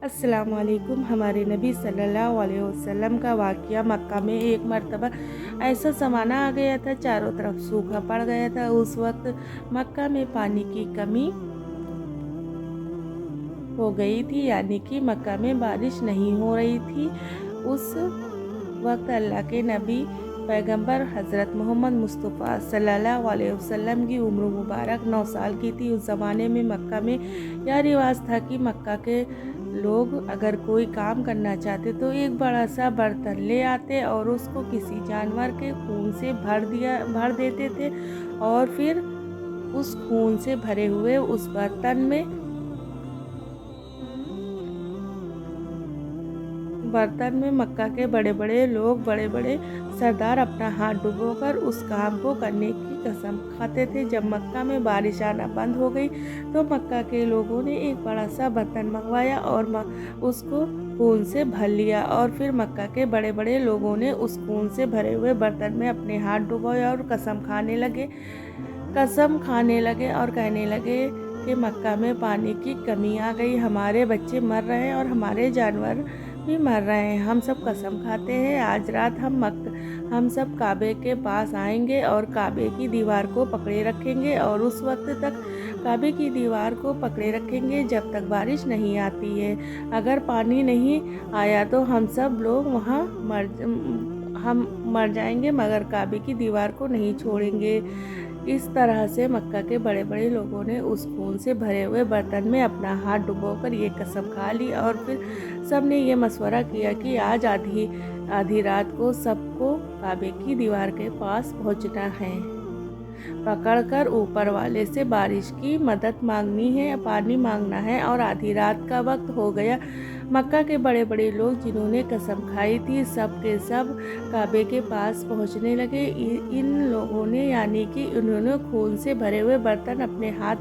अस्सलाम वालेकुम। हमारे नबी सल्लल्लाहु अलैहि वसल्लम का वाक़या मक्का में एक मर्तबा ऐसा ज़माना आ गया था, चारों तरफ सूखा पड़ गया था। उस वक्त मक्का में पानी की कमी हो गई थी, यानी कि मक्का में बारिश नहीं हो रही थी। उस वक्त अल्लाह के नबी पैगंबर हज़रत मोहम्मद मुस्तफ़ा सल्लल्लाहु अलैहि वसल्लम की उम्र मुबारक 9 साल की थी। उस ज़माने में मक्का में यह रिवाज था कि मक्का के लोग अगर कोई काम करना चाहते तो एक बड़ा सा बर्तन ले आते और उसको किसी जानवर के खून से भर देते थे और फिर उस खून से भरे हुए उस बर्तन में मक्का के बड़े बड़े लोग, बड़े बड़े सरदार अपना हाथ डुबोकर उस काम को करने की कसम खाते थे। जब मक्का में बारिश आना बंद हो गई तो मक्का के लोगों ने एक बड़ा सा बर्तन मंगवाया और उसको खून से भर लिया और फिर मक्का के बड़े बड़े लोगों ने उस खून से भरे हुए बर्तन में अपने हाथ डुबोया और कसम खाने लगे और कहने लगे कि मक्का में पानी की कमी आ गई, हमारे बच्चे मर रहे हैं और हमारे जानवर भी मर रहे हैं। हम सब कसम खाते हैं आज रात हम सब काबे के पास आएंगे और काबे की दीवार को पकड़े रखेंगे और उस वक्त तक काबे की दीवार को पकड़े रखेंगे जब तक बारिश नहीं आती है। अगर पानी नहीं आया तो हम सब लोग हम मर जाएंगे, मगर काबे की दीवार को नहीं छोड़ेंगे। इस तरह से मक्का के बड़े बड़े लोगों ने उस खून से भरे हुए बर्तन में अपना हाथ डुबोकर ये कसम खा ली और फिर सब ने ये मशवरा किया कि आज आधी रात को सबको काबे की दीवार के पास पहुंचना है, पकड़कर ऊपर वाले से बारिश की मदद मांगनी है, पानी मांगना है। और आधी रात का वक्त हो गया। मक्का के बड़े बड़े लोग जिन्होंने कसम खाई थी सब के सब काबे के पास पहुंचने लगे। इन लोगों ने, यानी कि उन्होंने खून से भरे हुए बर्तन अपने हाथ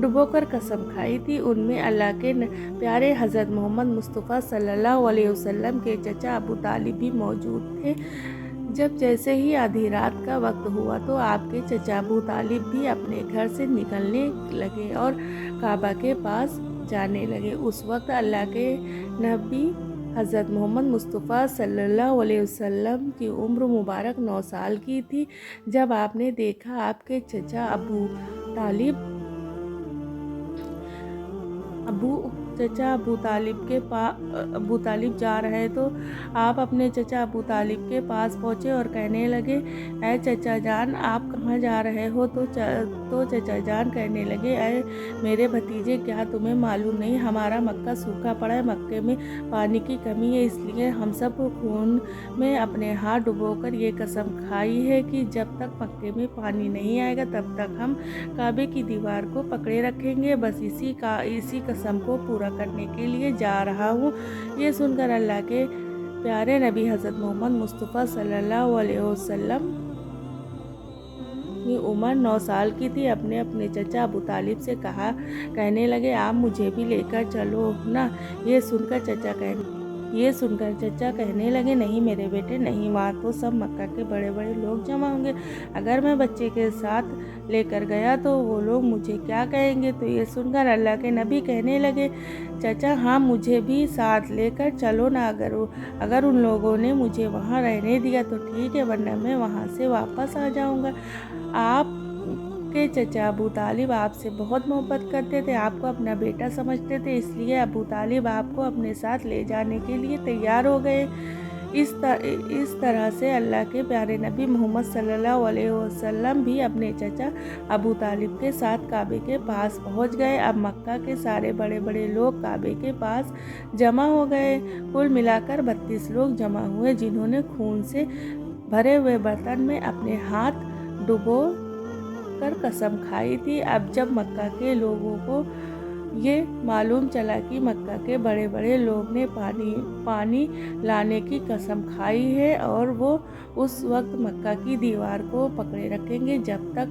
डुबोकर कसम खाई थी, उनमें अल्लाह के प्यारे हज़रत मोहम्मद मुस्तफ़ा सल्लल्लाहु अलैहि वसल्लम के चचा अबू तालिब भी मौजूद थे। जब जैसे ही आधी रात का वक्त हुआ तो आपके चचा अबू तालिब भी अपने घर से निकलने लगे और काबा के पास जाने लगे। उस वक्त अल्लाह के नबी हज़रत मोहम्मद मुस्तफ़ा सल्लल्लाहु अलैहि वसल्लम की उम्र मुबारक 9 साल की थी। जब आपने देखा आपके चचा अबू तालिब जा रहे तो आप अपने चचा अबू तालिब के पास पहुँचे और कहने लगे, ऐ चचा जान आप कहाँ जा रहे हो? तो चचा जान कहने लगे, ऐ मेरे भतीजे क्या तुम्हें मालूम नहीं हमारा मक्का सूखा पड़ा है, मक्के में पानी की कमी है, इसलिए हम सब खून में अपने हाथ डुबोकर ये कसम खाई है कि जब तक मक्के में पानी नहीं आएगा तब तक हम काबे की दीवार को पकड़े रखेंगे। बस इसी कसम को पूरा करने के लिए जा रहा हूँ। ये सुनकर अल्लाह के प्यारे नबी हज़रत मोहम्मद मुस्तफ़ा सल्लल्लाहु अलैहि वसल्लम की उम्र 9 साल की थी। अपने चचा अबू तालिब से कहने लगे, आप मुझे भी लेकर चलो ना। ये सुनकर चचा कहने लगे, नहीं मेरे बेटे नहीं, वहाँ तो सब मक्का के बड़े बड़े लोग जमा होंगे, अगर मैं बच्चे के साथ लेकर गया तो वो लोग मुझे क्या कहेंगे? तो ये सुनकर अल्लाह के नबी कहने लगे, चचा हाँ मुझे भी साथ लेकर चलो ना। अगर उन लोगों ने मुझे वहाँ रहने दिया तो ठीक है, वरना मैं वहाँ से वापस आ जाऊँगा। आपके चचा अबू तालिब आपसे बहुत मोहब्बत करते थे, आपको अपना बेटा समझते थे, इसलिए अबू तालिब आपको अपने साथ ले जाने के लिए तैयार हो गए। इस तरह से अल्लाह के प्यारे नबी मोहम्मद सल्लल्लाहु अलैहि वसल्लम भी अपने चचा अबू तालिब के साथ काबे के पास पहुंच गए। अब मक्का के सारे बड़े बड़े लोग काबे के पास जमा हो गए। कुल मिलाकर 32 लोग जमा हुए जिन्होंने खून से भरे हुए बर्तन में अपने हाथ डुबो कर कसम खाई थी। अब जब मक्का के लोगों को ये मालूम चला कि मक्का के बड़े बड़े लोग ने पानी लाने की कसम खाई है और वो उस वक्त मक्का की दीवार को पकड़े रखेंगे जब तक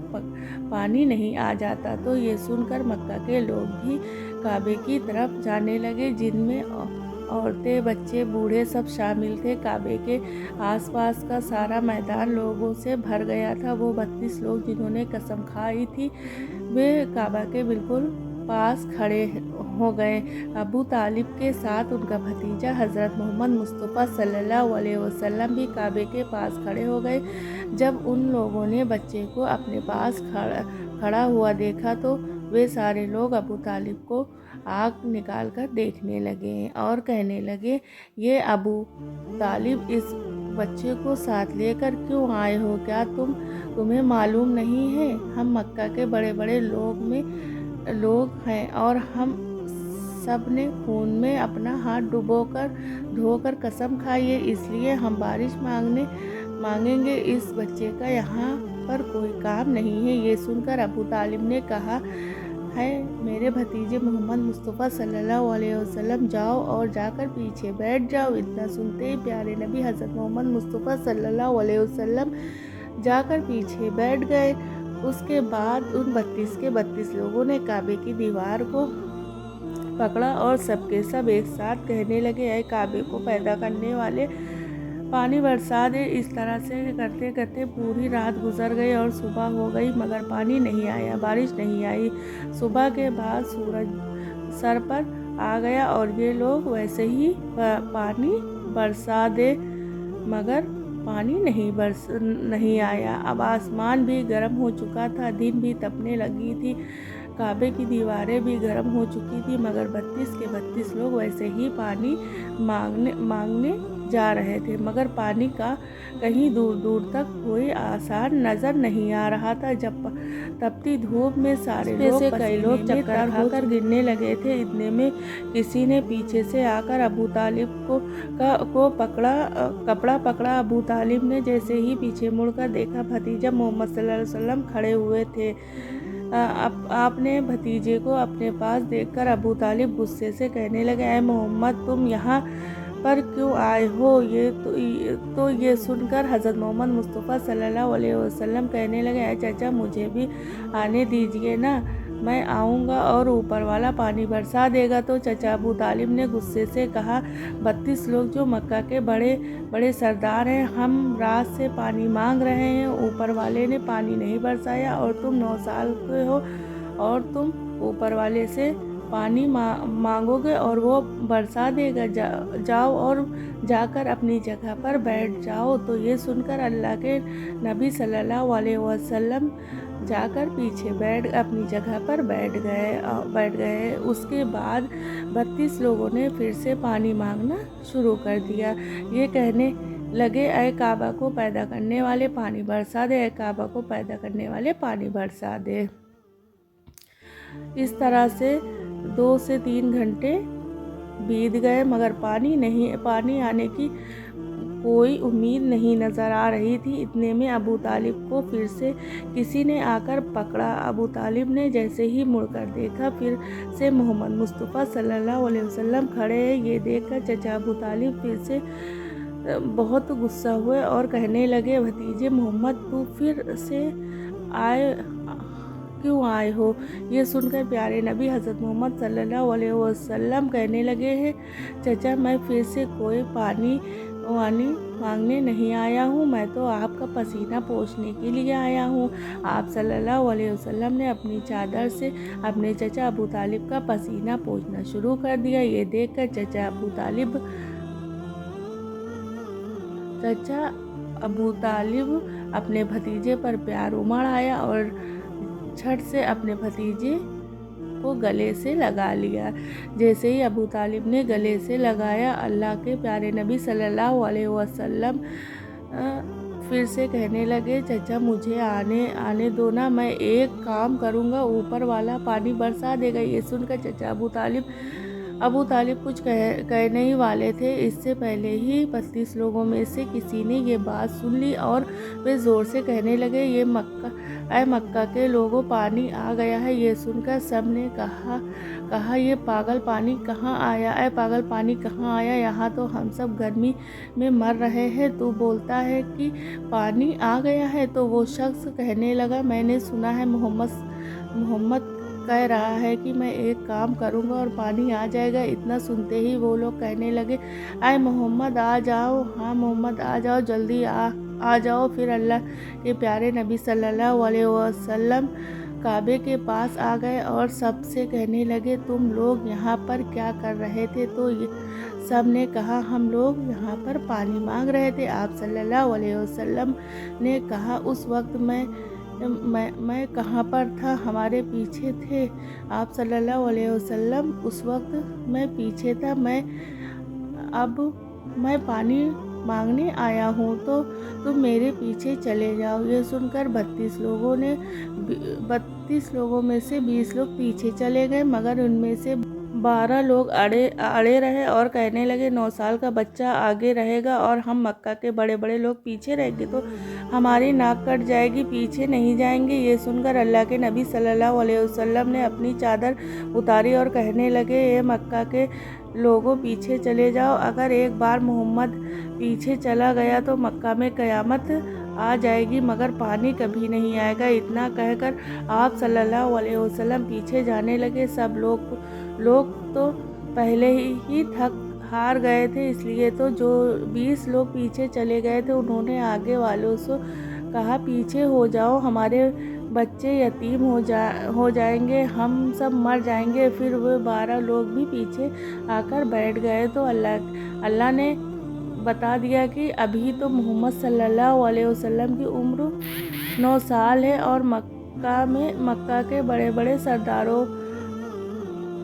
पानी नहीं आ जाता, तो ये सुनकर मक्का के लोग भी काबे की तरफ जाने लगे, जिनमें औरतें, बच्चे, बूढ़े सब शामिल थे। काबे के आसपास का सारा मैदान लोगों से भर गया था। वो 32 लोग जिन्होंने कसम खाई थी वे काबा के बिल्कुल पास खड़े हो गए। अबू तालिब के साथ उनका भतीजा हज़रत मोहम्मद मुस्तफ़ा सल्लल्लाहु अलैहि वसल्लम भी काबे के पास खड़े हो गए। जब उन लोगों ने बच्चे को अपने पास खड़ा हुआ देखा तो वे सारे लोग अबू तालिब को आँख निकाल कर देखने लगे और कहने लगे, ये अबू तालिब इस बच्चे को साथ लेकर क्यों आए हो? क्या तुम्हें मालूम नहीं है हम मक्का के बड़े बड़े लोग हैं और हम सब ने खून में अपना हाथ धोकर कसम खाई है, इसलिए हम बारिश मांगेंगे। इस बच्चे का यहाँ पर कोई काम नहीं है। ये सुनकर अबू तालिब ने कहा है, मेरे भतीजे मोहम्मद मुस्तफ़ा सल्लल्लाहु अलैहि वसल्लम, जाओ और जाकर पीछे बैठ जाओ। इतना सुनते ही प्यारे नबी हज़रत मोहम्मद मुस्तफ़ा सल्लल्लाहु अलैहि वसल्लम जाकर पीछे बैठ गए। उसके बाद उन 32 के 32 लोगों ने काबे की दीवार को पकड़ा और सबके सब एक साथ कहने लगे, ऐ काबे को पैदा करने वाले, पानी बरसा दे। इस तरह से करते करते पूरी रात गुजर गई और सुबह हो गई मगर पानी नहीं आया, बारिश नहीं आई। सुबह के बाद सूरज सर पर आ गया और ये लोग वैसे ही पानी बरसा दे मगर पानी नहीं आया। अब आसमान भी गर्म हो चुका था, दिन भी तपने लगी थी, काबे की दीवारें भी गर्म हो चुकी थी मगर 32 के 32 लोग वैसे ही पानी मांगने जा रहे थे मगर पानी का कहीं दूर दूर तक कोई आसार नज़र नहीं आ रहा था। जब तपती धूप में सारे लोग कई लोग चक्कर खाकर गिरने लगे थे। इतने में किसी ने पीछे से आकर अबू तालिब को कपड़ा पकड़ा। अबू तालिब ने जैसे ही पीछे मुड़कर देखा, भतीजा मोहम्मद सल्लल्लाहु अलैहि वसल्लम खड़े हुए थे। आपने भतीजे को अपने पास देखकर अबू तालिब गुस्से से कहने लगे, ऐ मोहम्मद, तुम यहाँ पर क्यों आए हो? ये सुनकर हज़रत मोहम्मद मुस्तफ़ा सल्लल्लाहु अलैहि वसल्लम कहने लगे, ऐ चाचा, मुझे भी आने दीजिए ना, मैं आऊँगा और ऊपर वाला पानी बरसा देगा। तो चाचा अबू तालिब ने गुस्से से कहा, 32 लोग जो मक्का के बड़े बड़े सरदार हैं, हम रात से पानी मांग रहे हैं, ऊपर वाले ने पानी नहीं बरसाया और तुम 9 साल के हो और तुम ऊपर वाले से पानी मांगोगे और वो बरसा देगा। जाओ और जाकर अपनी जगह पर बैठ जाओ। तो ये सुनकर अल्लाह के नबी सल्लल्लाहु अलैहि वसल्लम जाकर पीछे अपनी जगह पर बैठ गए। उसके बाद 32 लोगों ने फिर से पानी मांगना शुरू कर दिया। ये कहने लगे, ऐ काबा को पैदा करने वाले, पानी बरसा दे, ऐ काबा को पैदा करने वाले, पानी बरसा दे। इस तरह से 2 से 3 घंटे बीत गए मगर पानी आने की कोई उम्मीद नहीं नज़र आ रही थी। इतने में अबू तालिब को फिर से किसी ने आकर पकड़ा। अबू तालिब ने जैसे ही मुड़कर देखा, फिर से मोहम्मद मुस्तफ़ा सल्लल्लाहु अलैहि वसल्लम खड़े हैं। ये देखकर चचा अबू तालिब फिर से बहुत गुस्सा हुए और कहने लगे, भतीजे मोहम्मद, तू फिर से क्यों आए हो? ये सुनकर प्यारे नबी हज़रत मोहम्मद सल्लल्लाहु अलैहि वसल्लम कहने लगे हैं, चचा, मैं फिर से कोई पानी मांगने नहीं आया हूँ, मैं तो आपका पसीना पोंछने के लिए आया हूँ। आप सल्लल्लाहु अलैहि वसल्लम ने अपनी चादर से अपने चचा अबू तालिब का पसीना पोंछना शुरू कर दिया। ये देखकर चचा अबू तालिब अपने भतीजे पर प्यार उमड़ आया और झट से अपने भतीजे को गले से लगा लिया। जैसे ही अबू तालिब ने गले से लगाया, अल्लाह के प्यारे नबी सल्लल्लाहु अलैहि वसल्लम फिर से कहने लगे, चचा, मुझे आने दो ना, मैं एक काम करूँगा, ऊपर वाला पानी बरसा देगा। ये सुनकर चचा अबू तालिब कुछ कहने ही वाले थे, इससे पहले ही 32 लोगों में से किसी ने ये बात सुन ली और वे ज़ोर से कहने लगे, ऐ मक्का के लोगों, पानी आ गया है। ये सुनकर सब ने कहा, ये पागल पानी कहाँ आया? ऐ पागल, पानी कहाँ आया? यहाँ तो हम सब गर्मी में मर रहे हैं, तू बोलता है कि पानी आ गया है। तो वो शख्स कहने लगा, मैंने सुना है मोहम्मद कह रहा है कि मैं एक काम करूंगा और पानी आ जाएगा। इतना सुनते ही वो लोग कहने लगे, आए मोहम्मद आ जाओ, हाँ मोहम्मद आ जाओ, जल्दी आ जाओ। फिर अल्लाह के प्यारे नबी सल्लल्लाहु अलैहि वसल्लम काबे के पास आ गए और सबसे कहने लगे, तुम लोग यहाँ पर क्या कर रहे थे? तो सब ने कहा, हम लोग यहाँ पर पानी मांग रहे थे। आप सल्लल्लाहु अलैहि वसल्लम ने कहा, उस वक्त मैं कहाँ पर था? हमारे पीछे थे। आप सल्लल्लाहु अलैहि वसल्लम, उस वक्त मैं पीछे था, अब मैं पानी मांगने आया हूँ, तो तुम मेरे पीछे चले जाओ। ये सुनकर 32 लोगों में से 20 लोग पीछे चले गए, मगर उनमें से 12 लोग अड़े रहे और कहने लगे, 9 साल का बच्चा आगे रहेगा और हम मक्का के बड़े बड़े लोग पीछे रहेंगे तो हमारी नाक कट जाएगी, पीछे नहीं जाएंगे। ये सुनकर अल्लाह के नबी सल्लल्लाहु अलैहि वसल्लम ने अपनी चादर उतारी और कहने लगे, ये मक्का के लोगों पीछे चले जाओ। अगर एक बार मोहम्मद पीछे चला गया तो मक्का में क़यामत आ जाएगी, मगर पानी कभी नहीं आएगा। इतना कहकर आप सल्लल्लाहु अलैहि वसल्लम पीछे जाने लगे। सब लोग तो पहले ही थक हार गए थे, इसलिए तो जो 20 लोग पीछे चले गए थे उन्होंने आगे वालों से कहा, पीछे हो जाओ, हमारे बच्चे यतीम हो जाएंगे, हम सब मर जाएंगे। फिर वो 12 लोग भी पीछे आकर बैठ गए। तो अल्लाह ने बता दिया कि अभी तो मोहम्मद सल्लल्लाहु अलैहि वसल्लम की उम्र 9 साल है और मक्का के बड़े बड़े सरदारों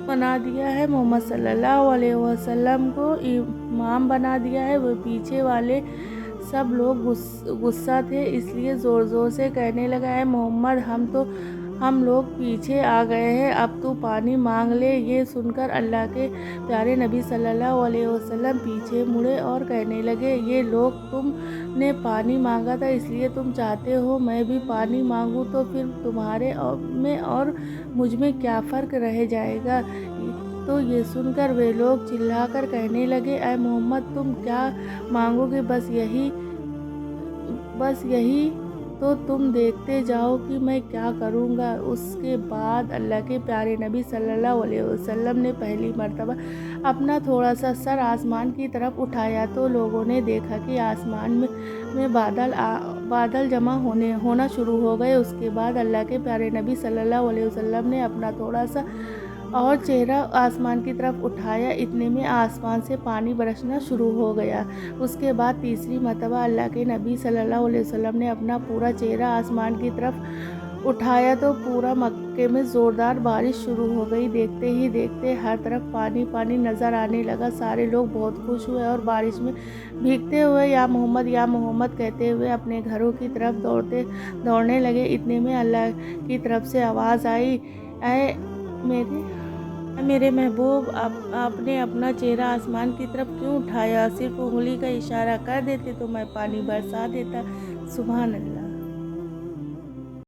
बना दिया है, मोहम्मद सल्लल्लाहु अलैहि वसल्लम को इमाम बना दिया है। वो पीछे वाले सब लोग गुस्सा थे, इसलिए ज़ोर ज़ोर से कहने लगा, है मोहम्मद, हम लोग पीछे आ गए हैं, अब तू पानी मांग ले। ये सुनकर अल्लाह के प्यारे नबी सल्लल्लाहु अलैहि वसल्लम पीछे मुड़े और कहने लगे, ये लोग तुमने पानी मांगा था, इसलिए तुम चाहते हो मैं भी पानी मांगूं, तो फिर तुम्हारे में और मुझ में क्या फ़र्क रह जाएगा? तो ये सुनकर वे लोग चिल्लाकर कहने लगे, ऐ मोहम्मद, तुम क्या मांगोगे? बस यही तो तुम देखते जाओ कि मैं क्या करूँगा। उसके बाद अल्लाह के प्यारे नबी सल्लल्लाहु अलैहि वसल्लम ने पहली मर्तबा अपना थोड़ा सा सर आसमान की तरफ उठाया तो लोगों ने देखा कि आसमान में बादल जमा होना शुरू हो गए। उसके बाद अल्लाह के प्यारे नबी सल्लल्लाहु अलैहि वसल्लम ने अपना थोड़ा सा और चेहरा आसमान की तरफ उठाया, इतने में आसमान से पानी बरसना शुरू हो गया। उसके बाद तीसरी मर्तबा अल्लाह के नबी सल्लल्लाहु अलैहि वसल्लम ने अपना पूरा चेहरा आसमान की तरफ उठाया तो पूरा मक्के में ज़ोरदार बारिश शुरू हो गई। देखते ही देखते हर तरफ पानी पानी नज़र आने लगा। सारे लोग बहुत खुश हुए और बारिश में भीगते हुए या मोहम्मद कहते हुए अपने घरों की तरफ दौड़ने लगे। इतने में अल्लाह की तरफ से आवाज़ आई, ऐ मेरे महबूब, आपने अपना चेहरा आसमान की तरफ क्यों उठाया? सिर्फ उंगली का इशारा कर देते तो मैं पानी बरसा देता। सुभान अल्लाह।